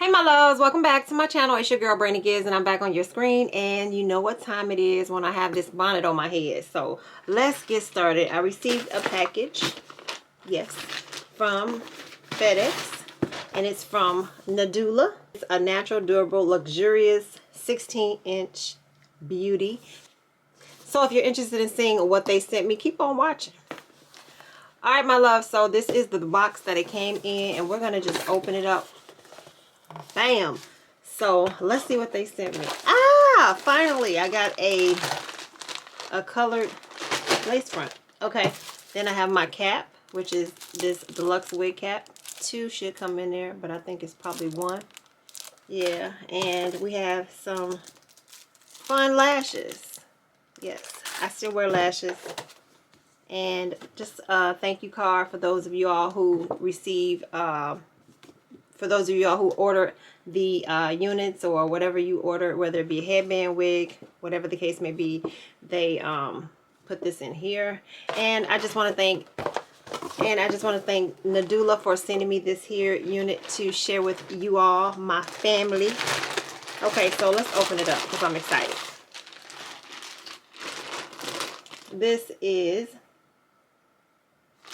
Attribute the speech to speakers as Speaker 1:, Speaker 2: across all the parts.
Speaker 1: Hey my loves, welcome back to my channel. It's your girl Brandy Gibbs and I'm back on your screen, and you know what time it is when I have this bonnet on my head. So let's get started. I received a package, yes, from FedEx, and it's from Nadula. It's a natural, durable, luxurious 16-inch beauty. So if you're interested in seeing what they sent me, keep on watching. All right my love, so this is the box that it came in, and we're gonna just open it up. Bam. So let's see what they sent me. Finally I got a colored lace front. Okay, then I have my cap, which is this deluxe wig cap. Two should come in there, but I think it's probably one. Yeah, and we have some fun lashes. Yes, I still wear lashes. And just a thank you card for those of you all who receive for those of you all who order the units or whatever you order, whether it be a headband, wig, whatever the case may be, they put this in here. And I just want to thank Nadula for sending me this here unit to share with you all, my family. Okay, so let's open it up because I'm excited. This is,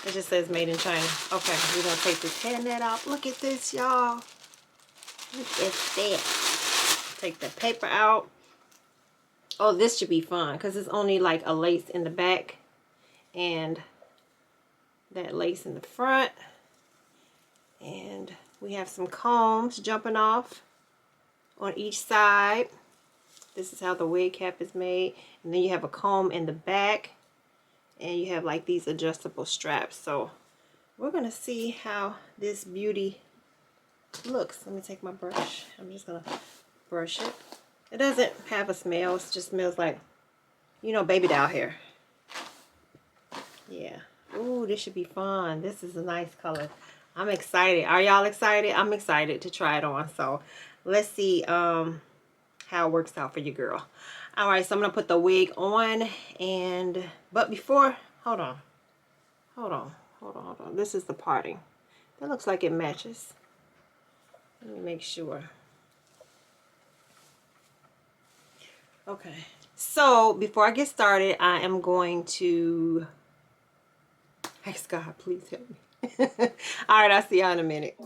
Speaker 1: it just says made in China. Okay, we're going to take this headnet off. Look at this, y'all. Look at that. Take the paper out. Oh, this should be fun because it's only like a lace in the back and that lace in the front. And we have some combs jumping off on each side. This is how the wig cap is made. And then you have a comb in the back. And you have like these adjustable straps. So we're gonna see how this beauty looks. Let me take my brush. I'm just gonna brush it. It doesn't have a smell. It just smells like, you know, baby doll hair. Yeah. Ooh, this should be fun. This is a nice color. I'm excited. Are y'all excited? I'm excited to try it on. So let's see how it works out for your girl. All right, so I'm gonna put the wig on, and but before, hold on. This is the parting. That looks like it matches. Let me make sure. Okay, so before I get started, I am going to ask God, please help me. All right, I'll see y'all in a minute.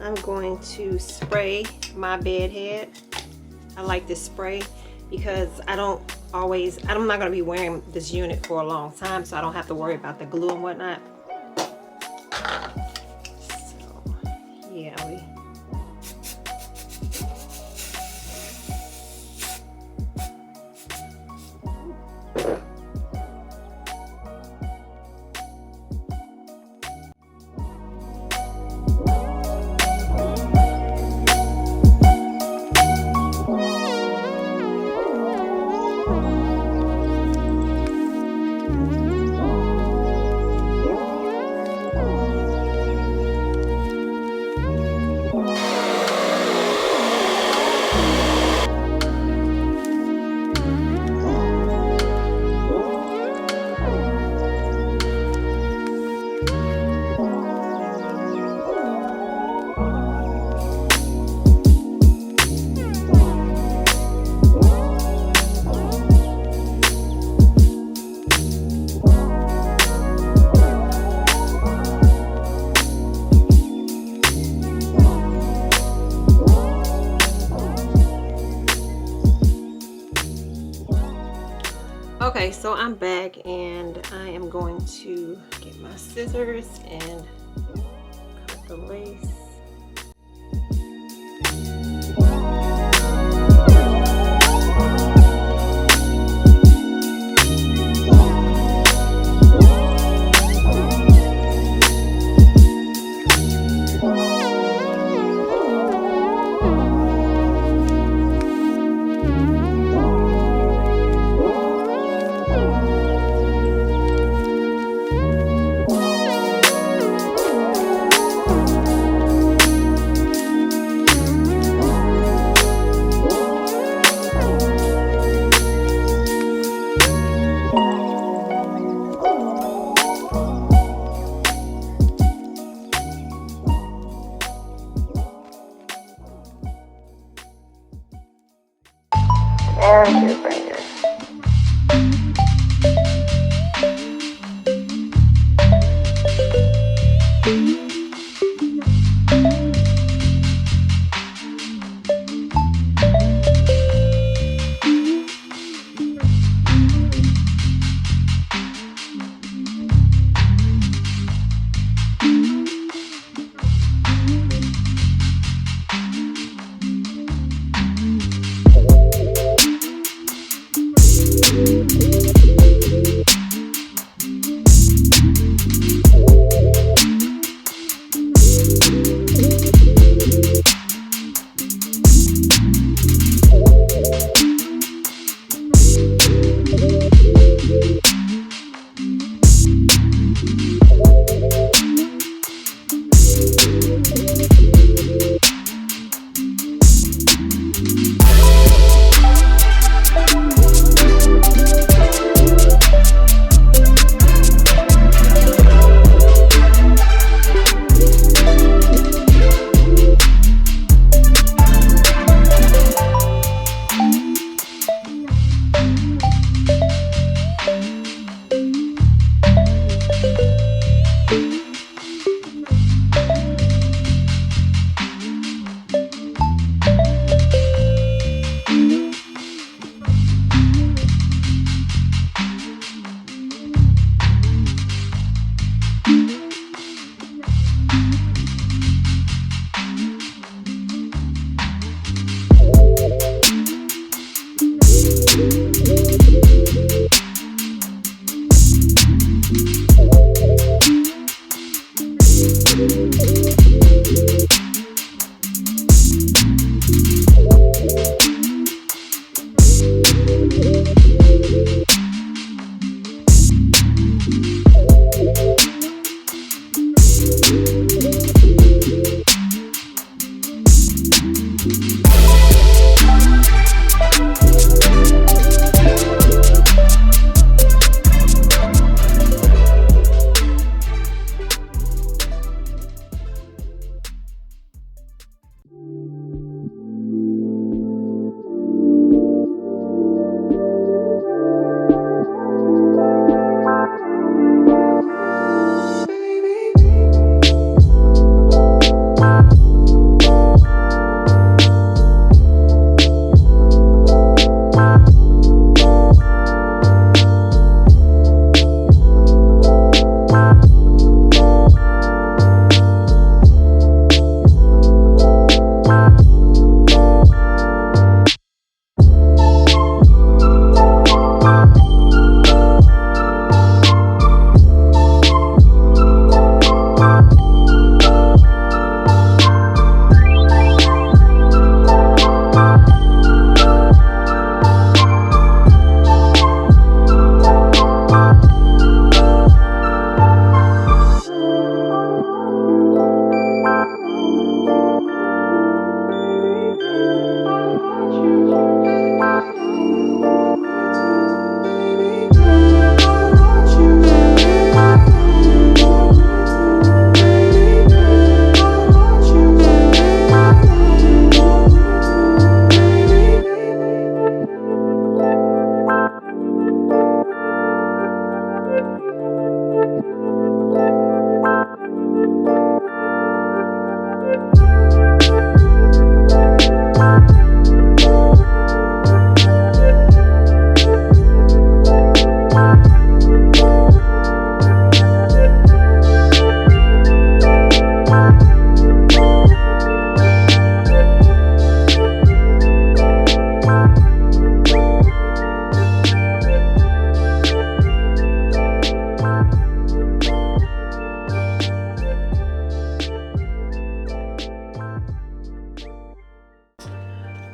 Speaker 1: I'm going to spray my bed head. I like this spray because I'm not going to be wearing this unit for a long time, so I don't have to worry about the glue and whatnot. So, yeah, okay, so I'm back and I am going to get my scissors and cut the lace. and your brainer.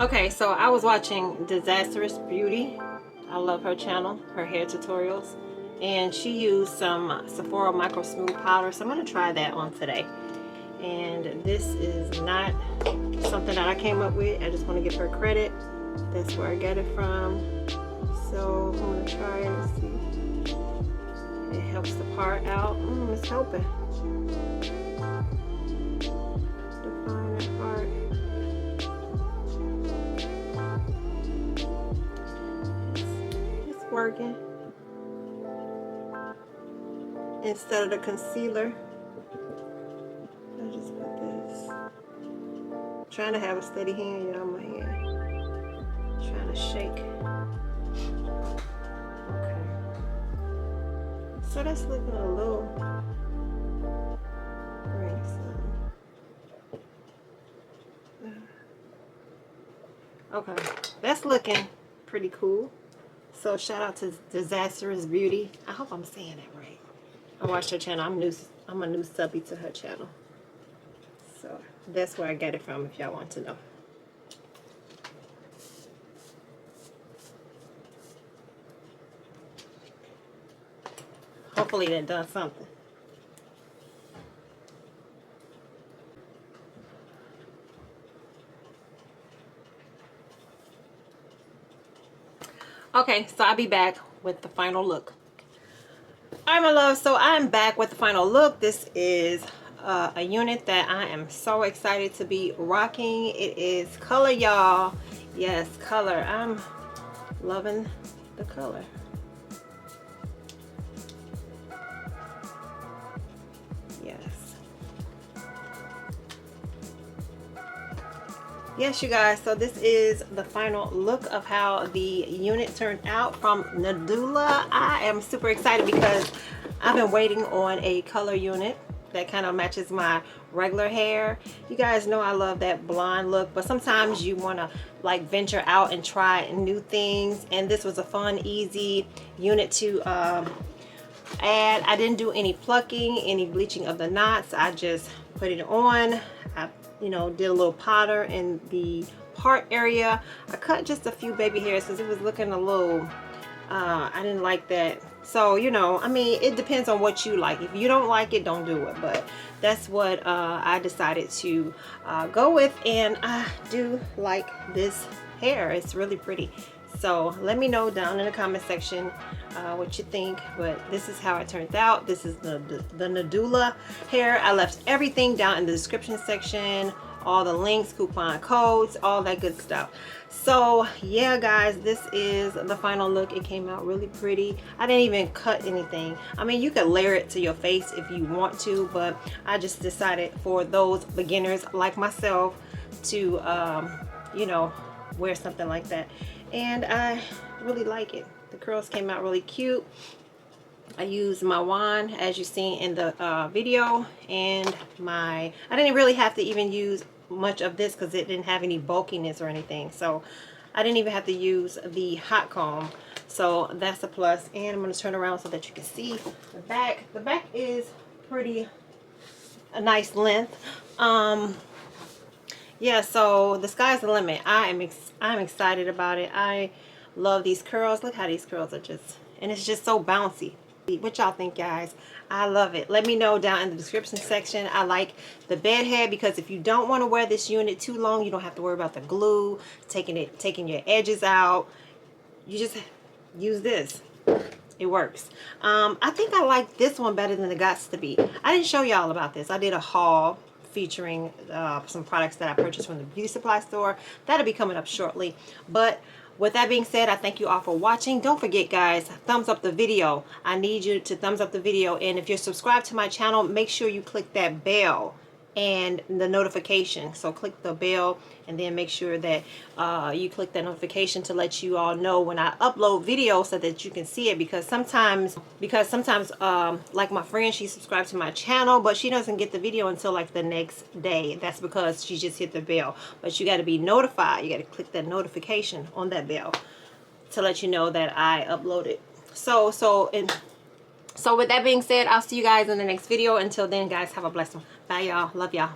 Speaker 1: Okay, so I was watching Disastrous Beauty. I love her channel, her hair tutorials. And she used some Sephora Micro Smooth Powder, so I'm going to try that on today. And this is not something that I came up with. I just want to give her credit. That's where I got it from. So I'm going to try it and see. It helps the part out. It's helping. Define that part. working instead of the concealer. I just put this. Trying to have a steady hand, y'all. My hand. Trying to shake. Okay. So that's looking a little. Okay, that's looking pretty cool. So shout out to Disastrous Beauty. I hope I'm saying that right. I watched her channel. I'm a new subby to her channel. So that's where I get it from if y'all want to know. Hopefully that does something. Okay, so I'll be back with the final look. Alright, my love, so I'm back with the final look. This is a unit that I am so excited to be rocking. It is color, y'all. Yes, color. I'm loving the color. Yes, you guys, so this is the final look of how the unit turned out from Nadula. I am super excited because I've been waiting on a color unit that kind of matches my regular hair. You guys know I love that blonde look, but sometimes you want to like venture out and try new things, and this was a fun, easy unit to add. I didn't do any plucking, any bleaching of the knots. I just put it on. I did a little powder in the part area. I cut just a few baby hairs because it was looking a little, I didn't like that. So, I mean, it depends on what you like. If you don't like it, don't do it. But that's what I decided to go with. And I do like this hair. It's really pretty. So let me know down in the comment section what you think. But this is how it turned out. This is the Nadula hair. I left everything down in the description section, all the links, coupon codes, all that good stuff. So yeah, guys, this is the final look. It came out really pretty. I didn't even cut anything. I mean, you could layer it to your face if you want to, but I just decided for those beginners like myself to wear something like that. And I really like it. The curls came out really cute. I used my wand as you seen in the video, and I didn't really have to even use much of this because it didn't have any bulkiness or anything. So I didn't even have to use the hot comb. So that's a plus. And I'm going to turn around so that you can see the back. The back is a nice length. Yeah, so the sky's the limit. I'm excited about it. I love these curls. Look how these curls are and it's just so bouncy. What y'all think, guys? I love it. Let me know down in the description section. I like the bed head because if you don't want to wear this unit too long, you don't have to worry about the glue, taking your edges out. You just use this. It works. I think I like this one better than the Gots to Be. I didn't show y'all about this. I did a haul featuring some products that I purchased from the beauty supply store. That'll be coming up shortly. But with that being said, I thank you all for watching. Don't forget, guys, thumbs up the video. I need you to thumbs up the video. And if you're subscribed to my channel, make sure you click that bell and the notification. So click the bell and then make sure that you click that notification to let you all know when I upload videos so that you can see it, because sometimes like my friend, she subscribed to my channel but she doesn't get the video until like the next day. That's because she just hit the bell. But you got to be notified. You got to click that notification on that bell to let you know that I uploaded. So with that being said, I'll see you guys in the next video. Until then, guys, have a blessed one. Bye, y'all. Love y'all.